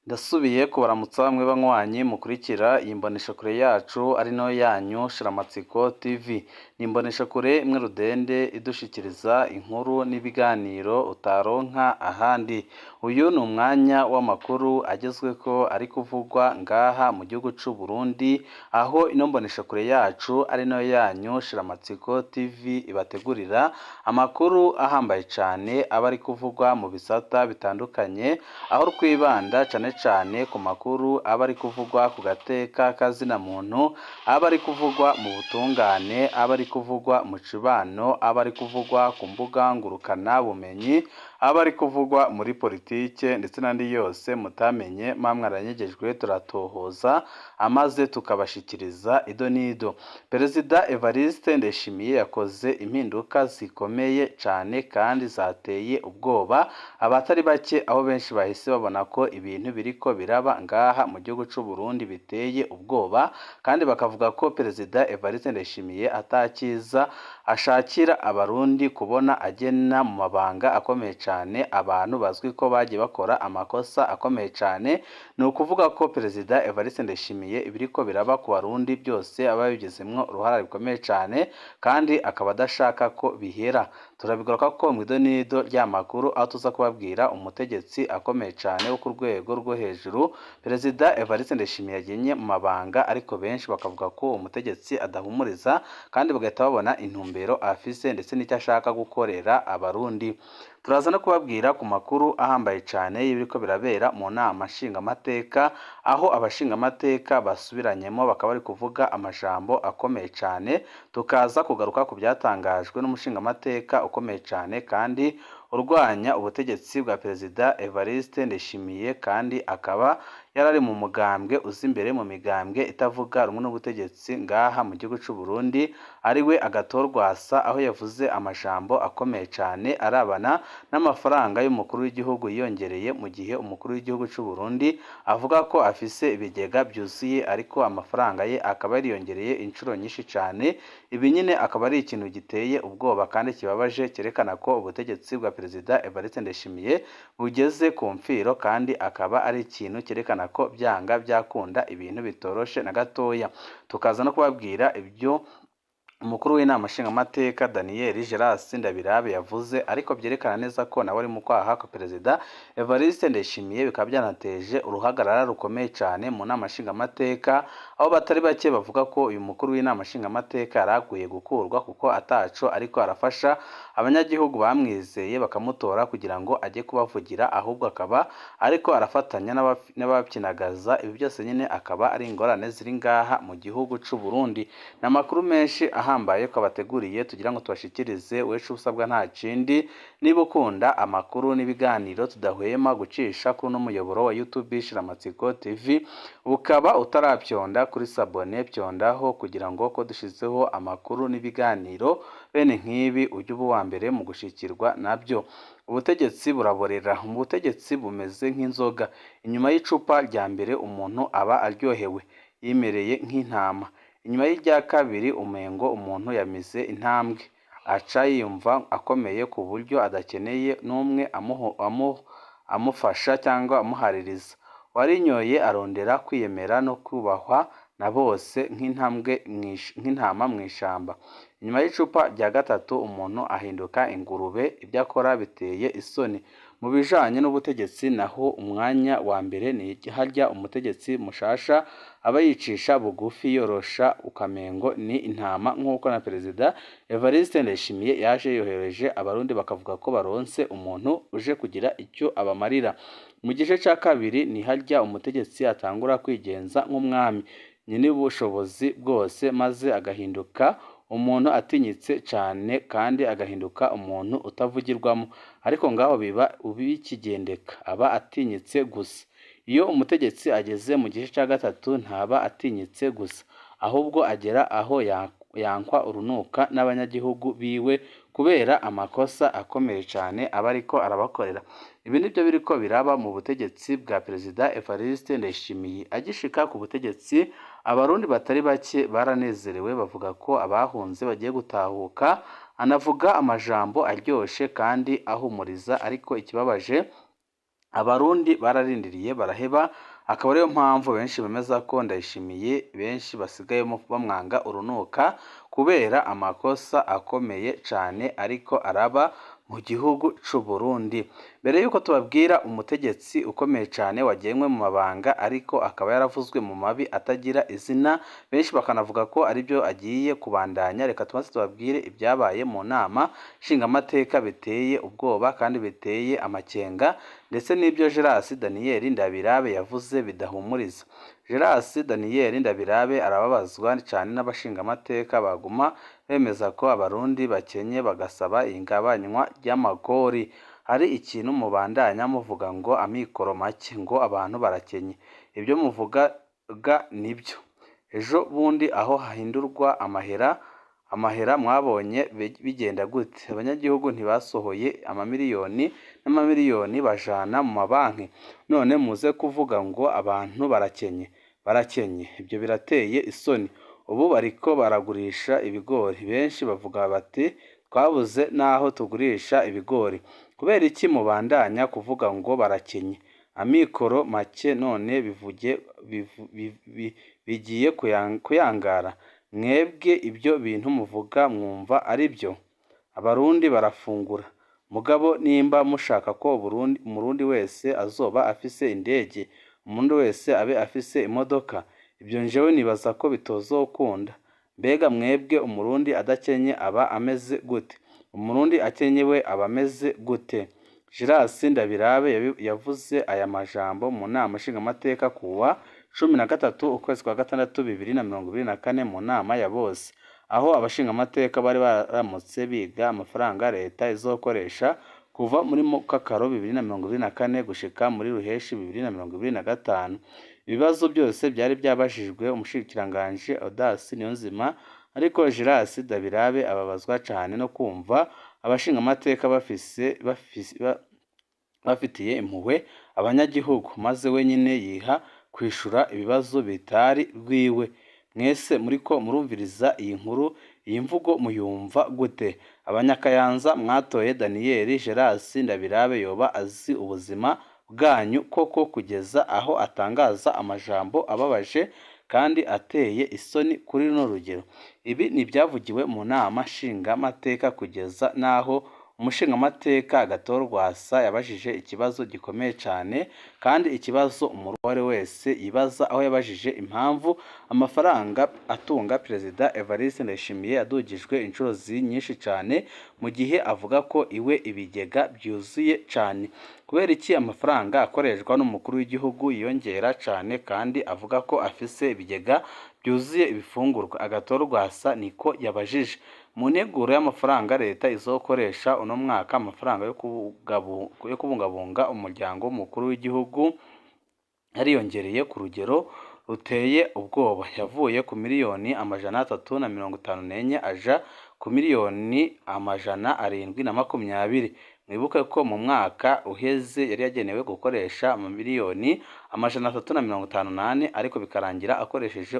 Ndasubiye kubaramutsa bamwe banywanyi mukurikira iyi mboneshakure yacu ari nayo yanyu Shiramatsiko TV. Ni imboneshakure imwe rudende idushikiriza inkuru n'ibiganiro utaronka ahandi. Uyu ni umwanya w'amakuru agezweko ari kuvugwa ngaha mu gihugu c'u Burundi, aho ino mboneshakure yacu ari nayo yanyu Shiramatsiko TV ibategurira amakuru ahambaye cane aba ari kuvugwa mu bisata bitandukanye, aho twibanda cane ku makuru aba ari kuvugwa ku gateka kazina muntu, aba ari kuvugwa mu butungane, aba ari kuvugwa mu cibano, aba ari kuvugwa ku mbuga ngurukana bumenyi, aba ari kuvugwa muri politike ndetse n'andi yose mutamenye mwamwaranyegejwe turatohoza amaze tukabashikiriza ido nido. Perezida Evariste Ndayishimiye yakoze impinduka zikomeye cane kandi zateye ubwoba abatari bake, aho benshi bahise babona ko ibintu biriko biraba ngaha mu gihugu c'u Burundi biteye ubwoba, kandi bakavuga ko Perezida Evariste Ndayishimiye atakiza ashakira abarundi kubona agena mu mabanga akomeye cane abantu bazwi ko bagiye bakora amakosa akomeye cane. Ni ukuvuga ko Perezida Evariste Ndayishimiye ibiriko biraba ku barundi byose aba yabigizemwo uruhara rukomeye cane, kandi akaba adashaka ko bihera. Turabigaruka ko mw'ido nido ry'amakuru aho tuza kubabwira umutegetsi akomeye cane wo ku rwego rwo hejuru Perezida Evariste Ndayishimiye yagenye mu mabanga, ariko benshi bakavuga ko uwo mutegetsi adahumuriza kandi bagahita babona intumbero afise ndetse n'icyo ashaka gukorera abarundi. Turaza no kubabwira ku makuru ahambaye cane y'ibiriko birabera mu nama nshingamateka, aho abashingamateka basubiranyemo bakaba bari kuvuga amajambo akomeye cane. Tukaza kugaruka ku byatangajwe n'umushingamateka ukomeye cane kandi urwanya ubutegetsi bwa Perezida Evariste Ndayishimiye, kandi akaba yarari mu mugambwe uza imbere mu migambwe itavuga rumwe n'ubutegetsi ngaha mu gihugu c'u Burundi, ariwe Agathon Rwasa, aho yavuze amajambo akomeye cane arabana n'amafaranga y'umukuru w'igihugu yiyongereye mu gihe umukuru w'igihugu c'u Burundi avuga ko afise ibigega byuzuye, ariko amafaranga ye akaba yariyongereye inshuro nyinshi cane. Ibi nyine akaba ari ikintu giteye ubwoba kandi kibabaje, cyerekana ko ubutegetsi bwa Perezida Evariste Ndayishimiye bugeze ku mfiro, kandi akaba ari ikintu cyerekana ko byanga byakunda ibintu bitoroshe na gatoya. Tukaza no kubabwira ibyo umukuru w'inama nshingamateka Daniel Geras Ndabirabe yavuze, ariko byerekana neza ko nawe ari mu kwaha kwa Perezida Evariste Ndayishimiye, bikaba byanateje uruhagarara rukomeye cyane mu nama nshingamateka, aho batari bake bavuga ko uyu mukuru w'inama nshingamateka yaraguye gukurwa kuko ataco ariko arafasha abanyagihugu bamwizeye bakamutora kugira ngo ajye kubavugira, ahubwo akaba ariko arafatanya n'ababyinagaza. Ibi byose nyine akaba ari ingorane ziri ngaha mu gihugu c'u Burundi. N'amakuru menshi ahambaye ko abateguriye tugira ngo tubashikirize. Wecu usabwa nta kindi, niba ukunda amakuru n'ibiganiro tudahwema gucisha kuri uno muyoboro wa YouTube Shiramatsiko TV, ukaba utaravyonda kuri sabone vyondaho kugira ngo ko dushizeho amakuru n'ibiganiro bene nk'ibi ujye uba uwa mbere mu gushikirwa nabyo. Ubutegetsi buraborera, ubutegetsi bumeze nk'inzoga, inyuma y'icupa rya mbere umuntu aba aryohewe yimereye nk'intama, inyuma y'irya kabiri umengo umuntu yamize intambwe, aca yiyumva akomeye ku buryo adakeneye n'umwe amufasha cyangwa amuhaririza. Warinyoye arondera kwiyemera no kubahwa na bose nk'intama mu ishamba. Inyuma y'icupa rya gatatu umuntu ahinduka ingurube, ibyo akora biteye isoni. Mu bijanye n'ubutegetsi naho umwanya wa mbere ni harya umutegetsi mushasha aba yicisha bugufi yorosha ukamengo ni intama, nk'uko na Perezida Evariste Ndayishimiye yaje yohereje abarundi bakavuga ko baronse umuntu uje kugira icyo abamarira. Mu gice ca kabiri ni harya umutegetsi atangura kwigenza nk'umwami nyine ubushobozi bwose, maze agahinduka umuntu atinyitse cane kandi agahinduka umuntu utavugirwamo, ariko ngaho biba ubikigendeka aba atinyitse gusa. Iyo umutegetsi ageze mu gice ca gatatu ntaba atinyitse gusa, ahubwo agera aho yankwa urunuka n'abanyagihugu biwe kubera amakosa akomeye cane aba ariko arabakorera. Ibi nibyo biriko biraba mu butegetsi bwa Perezida Evariste Ndayishimiye. Agishika ku butegetsi abarundi batari bake baranezerewe, bavuga ko abahunze bagiye gutahuka, anavuga amajambo aryoshe kandi ahumuriza, ariko ikibabaje abarundi bararindiriye baraheba, akaba ariyo mpamvu benshi bemeza ko Ndayishimiye benshi basigaye bamwanga urunuka kubera amakosa akomeye cane ariko araba mu gihugu c'u Burundi. Mbere yuko tubabwira umutegetsi ukomeye cane wagenwe mu mabanga ariko akaba yaravuzwe mu mabi atagira izina, benshi bakanavuga ko aribyo agiye kubandanya, reka tubanze tubabwire ibyabaye mu nama nshingamateka biteye ubwoba kandi biteye amakenga, ndetse n'ibyo Geras Daniel Ndabirabe yavuze bidahumuriza. Geras Daniel Ndabirabe arababazwa cyane n'abashingamateka baguma bemeza ko abarundi bakenye bagasaba ingabanywa ry'amakori. Hari ikintu mubandanya muvuga ngo amikoro make, ngo abantu barakenye, ibyo muvugaga nibyo. Ejo bundi aho hahindurwa amahera mwabonye bigenda gute? Abanyagihugu ntibasohoye amamiliyoni n'amamiliyoni bajana mu mabanki, none muze kuvuga ngo abantu barakenye. Ibyo birateye isoni. Ubu bariko baragurisha ibigori, benshi bavuga bati twabuze n'aho tugurisha ibigori. Kubera iki mubandanya kuvuga ngo barakenye? Amikoro make none bigiye kuyangara. Mwebwe ibyo bintu muvuga mwumva ari byo? Abarundi barafungura mugabo, nimba mushaka ko umurundi wese azoba afise indege, umuntu wese abe afise imodoka, ibyo njewe nibaza ko bitozokunda. Mbega mwebwe umurundi adakenye aba ameze gute? Umurundi akenyewe aba ameze gute? Geras Ndabirabe yavuze aya majambo mu nama nshingamateka kuwa 13 ukwezi kwa gatandatu 2024 mu nama ya bose, aho abashingamateka bari baramutse biga amafaranga leta izokoresha kuva muri Mukakaro 2024 gushika muri Ruheshi 2025. Ibibazo byose byari byabajijwe umushikiranganje Audace Niyonzima, ariko Geras Ndabirabe ababazwa cyane no kumva abashingamateka bafitiye impuhwe abanyagihugu, maze wenyine yiha kwishura ibibazo bitari rwiwe. Mwese muriko murumviriza iyi nkuru, iyi mvugo muyumva gute? Abanyakayanza mwatoye Daniel Geras Ndabirabe yoba azi ubuzima bwanyu koko kugeza aho atangaza amajambo ababaje kandi ateye isoni kuri runo rugero? Ibi nibyavugiwe mu nama nshingamateka kugeza naho umushingamateka Agathon Rwasa yabajije ikibazo gikomeye cyane, kandi ikibazo umurundi wese yibaza, aho yabajije impamvu amafaranga atunga Perezida Evariste Ndayishimiye adugijwe inshuro nyinshi cyane, mu gihe avuga ko iwe ibigega byuzuye cyane. Kubera iki amafaranga akoreshwa n'umukuru w'igihugu yiyongera cyane kandi avuga ko afise ibigega byuzuye ibifungurwa? Agathon Rwasa niko yabajije. Mu nteguro y'amafaranga leta izokoresha uno mwaka, amafaranga yo kubungabunga umuryango w'umukuru w'igihugu yariyongereye ku rugero ruteye ubwoba, yavuye ku miliyoni 354 aja ku miliyoni 720. Mwibuke ko mu mwaka uheze yari yagenewe gukoresha amamiliyoni 358, ariko bikarangira akoresheje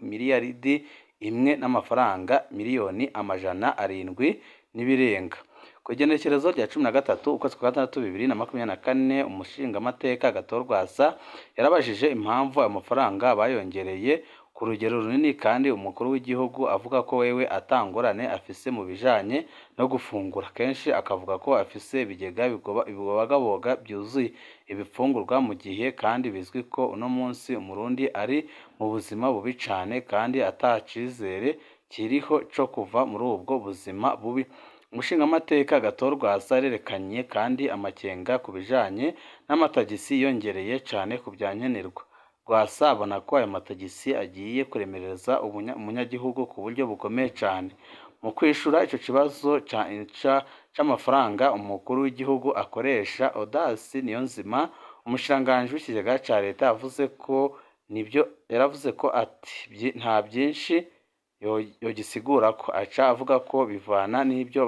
miliyaridi imwe n'amafaranga miliyoni 700 n'ibirenga. Ku igenekerezo rya 13 ukwezi kwa gatandatu 2024, umushingamateka Agathon Rwasa yarabajije impamvu ayo mafaranga bayongereye ku rugero runini, kandi umukuru w'igihugu avuga ko wewe atangorane afise mu bijanye no gufungura. Kenshi akavuga ko afise ibigega bibogaboga byuzuye ibifungurwa, mu gihe kandi bizwi ko uno munsi umurundi ari mu buzima bubi cane kandi atacizere kiriho co kuva muri ubwo buzima bubi. Umushingamateka Agathon Rwasa yarerekanye kandi amakenga ku bijanye n'amatagisi yongereye cyane ku byankenerwa. Rwasa abona ko ayo matagisi agiye kuremereza umunyagihugu ku buryo bukomeye cyane. Mu kwishura ico kibazo c'amafaranga umukuru w'igihugu akoresha, Audace Niyonzima, umushiranganje w'ikigega ca leta, yaravuze ko ati nta byinshi yogisigura ko, aca avuga ko bivana n'ibyo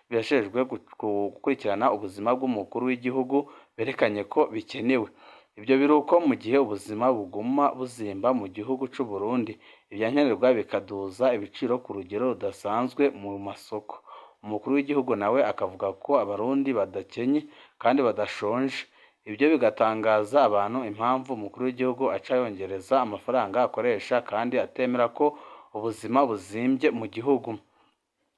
bajejwe gukurikirana ubuzima bw'umukuru w'igihugu berekanye ko bikenewe. Ibyo biruko mu gihe ubuzima buguma buzimba mu gihugu c'u Burundi, ibyankenerwa bikaduza ibiciro ku rugero rudasanzwe mu masoko. umukuru w'igihugu nawe akavuga ko abarundi badakenye kandi badashonje. Ibyo bigatangaza abantu impamvu umukuru w'igihugu aca yongereza amafaranga akoresha kandi atemera ko ubuzima buzimbye mu gihugu.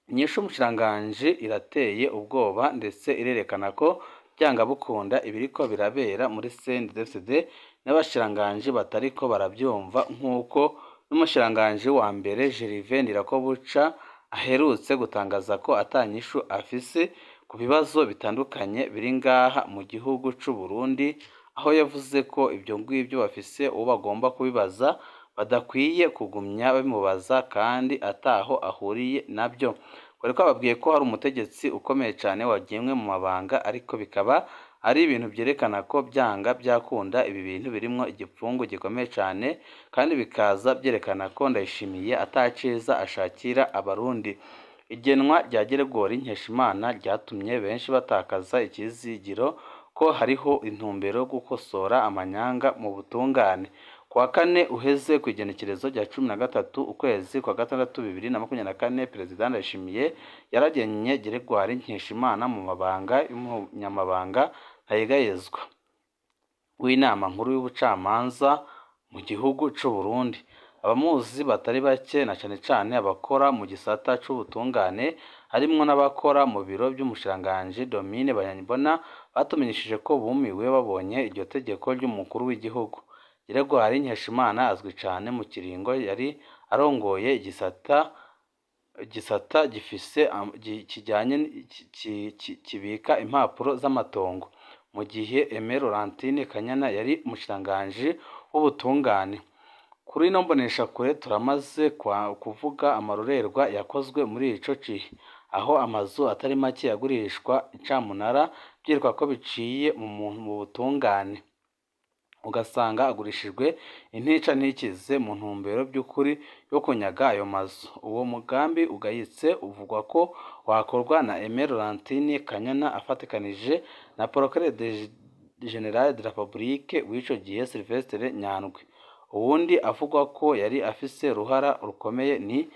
Inyishu y'umushikiranganji irateye ubwoba ndetse irerekana ko byanga bukunda ibiriko birabera muri CNDD-FDD n'abashikiranganji batariko barabyumva, nk'uko n'umushikiranganji wa mbere Gervais Ndirakobuca aherutse gutangaza ko atanyishu afise ku bibazo bitandukanye biri ngaha mu gihugu c'u Burundi, aho yavuze ko ibyo ngibyo bafise uwo bagomba kubibaza badakwiye kugumya babimubaza kandi ataho ahuriye nabyo. Kwari kwababwiye ko hari umutegetsi ukomeye cyane wagenwe mu mabanga, ariko bikaba ari ibintu byerekana ko byanga byakunda ibi bintu birimwo igipfungu gikomeye cyane, kandi bikaza byerekana ko Ndayishimiye ataciza ashakira abarundi. Igenwa rya Geregori Nkeshimana ryatumye benshi batakaza ikizigiro ko hariho intumbero yo gukosora amanyanga mu butungane. Kuwa kane uheze ku igenekerezo rya 13 ukwezi kwa gatandatu 2024, Perezida Ndayishimiye yaragenye Geregori Nkeshimana mu mabanga y'umunyamabanga ntayegayezwa w'inama nkuru y'ubucamanza mu gihugu c'u Burundi. Abamuzi batari bake na cane cane abakora mu gisata c'ubutungane harimwo n'abakora mu biro by'umushikiranganji Domine Banyankimbona batumenyesheje ko bumiwe babonye iryo tegeko ry'umukuru w'igihugu. Geregori Nkeshimana azwi cane mu kiringo yari arongoye igisata gifise kijanye kibika impapuro z'amatongo, mu gihe Aimé Laurentine Kanyana yari umushikiranganji w'ubutungane. Kuri ino mboneshakure turamaze kuvuga amarorerwa yakozwe muri ico gihe, aho amazu atari make yagurishwa incamunara byitwa ko biciye mu butungane, ugasanga agurishijwe intica ntikize mu ntumbero by'ukuri yo kunyaga ayo mazu. Uwo mugambi ugayitse uvugwa ko wakorwa na Aimé Laurentine Kanyana afatikanije na Procureur General de la République w'ico gihe Sylvestre Nyandwi. Uwundi avugwa ko yari afise uruhara rukomeye ni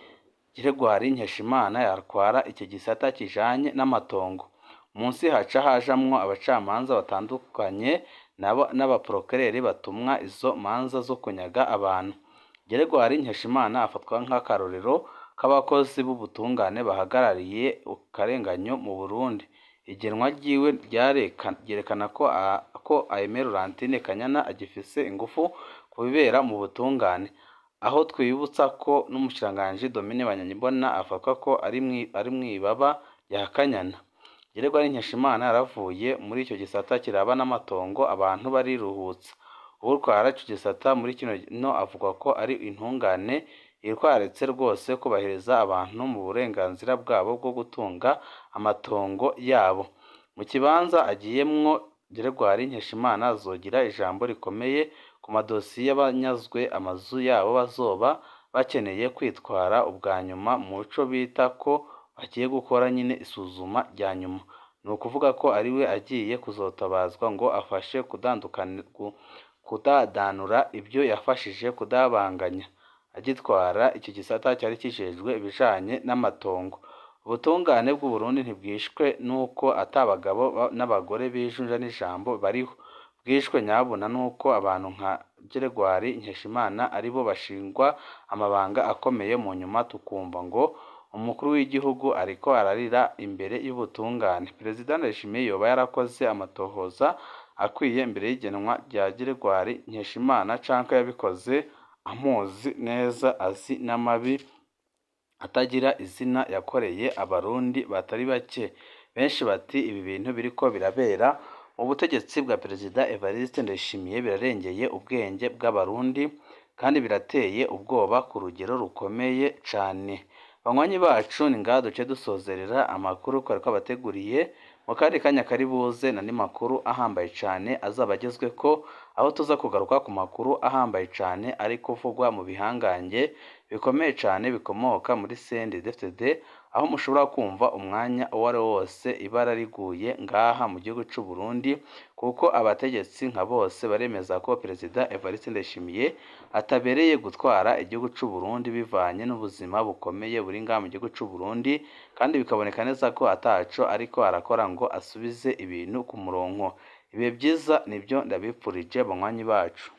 Geregori Nkeshimana yatwara iki gisata kijanye n'amatongo. Munsi haca hajamwo abacamanza batandukanye n'abaprokureri batumwa izo manza zo kunyaga abantu. Geregori Nkeshimana afatwa nk'akarorero k'abakozi b'ubutungane bahagarariye akarenganyo mu Burundi. Igenwa ryiwe ryerekana ko Aimé Laurentine Kanyana agifise ingufu kubibera mu butungane, aho twibutsa ko n'umushikiranganji Domine Banyankimbona avuga ko ari mwibaba ya Kanyana. Geregori Nkeshimana yaravuye muri icyo gisata kiraba n'amatongo, abantu bariruhutsa. Urwara ico gisata muri kino avuga ko ari intungane irwaretse rwose kubahiriza abantu mu burenganzira bwabo bwo gutunga amatongo yabo. Mu kibanza agiyemwo Geregori Nkeshimana azogira ijambo rikomeye ku madosiye y'abanyazwe amazu yabo bazoba bakeneye kwitwara ubwa nyuma mu co bita ko bagiye gukora nyine isuzuma rya nyuma. Ni ukuvuga ko ariwe agiye kuzotabazwa ngo afashe kudadanura ibyo yafashije kudabanganya agitwara icyo gisata cyari kijejwe ibijanye n'amatongo. Ubutungane bw'u Burundi ntibwishwe nuko atabagabo n'abagore bijunja n'ijambo bariho, bwishwe nyabuna nuko abantu nka Geregori Nkeshimana aribo bashingwa amabanga akomeye, mu nyuma tukumva ngo umukuru w'igihugu ariko ararira imbere y'ubutungane. Perezida Ndayishimiye yoba yarakoze amatohoza akwiye imbere y'igenwa rya Geregori Nkeshimana canke yabikoze amuzi neza, azi n'amabi atagira izina yakoreye abarundi batari bake. Benshi bati ibi bintu biriko birabera mu butegetsi bwa Perezida Evariste Ndayishimiye birarengeye ubwenge bw'abarundi kandi birateye ubwoba ku rugero rukomeye cane. Banywanyi bacu ni ngaha duce dusozerera amakuru twari twabateguriye. Mu kandi kanya kari buze n'andi makuru ahambaye cane azaba agezweko, aho tuza kugaruka ku makuru ahambaye cane ari kuvugwa mu bihangange bikomeye cyane bikomoka muri CNDD-FDD, aho mushobora kumva umwanya uwo ari wo wose ibara riguye ngaha mu gihugu cy'u Burundi, kuko abategetsi nka bose baremeza ko Perezida Evariste Ndayishimiye atabereye gutwara igihugu cy'u Burundi bivanye n'ubuzima bukomeye buri ngaha mu gihugu cy'u Burundi, kandi bikaboneka neza ko ataco ariko arakora ngo asubize ibintu ku murongo. Ibihe byiza nibyo ndabipfurije banywanyi bacu.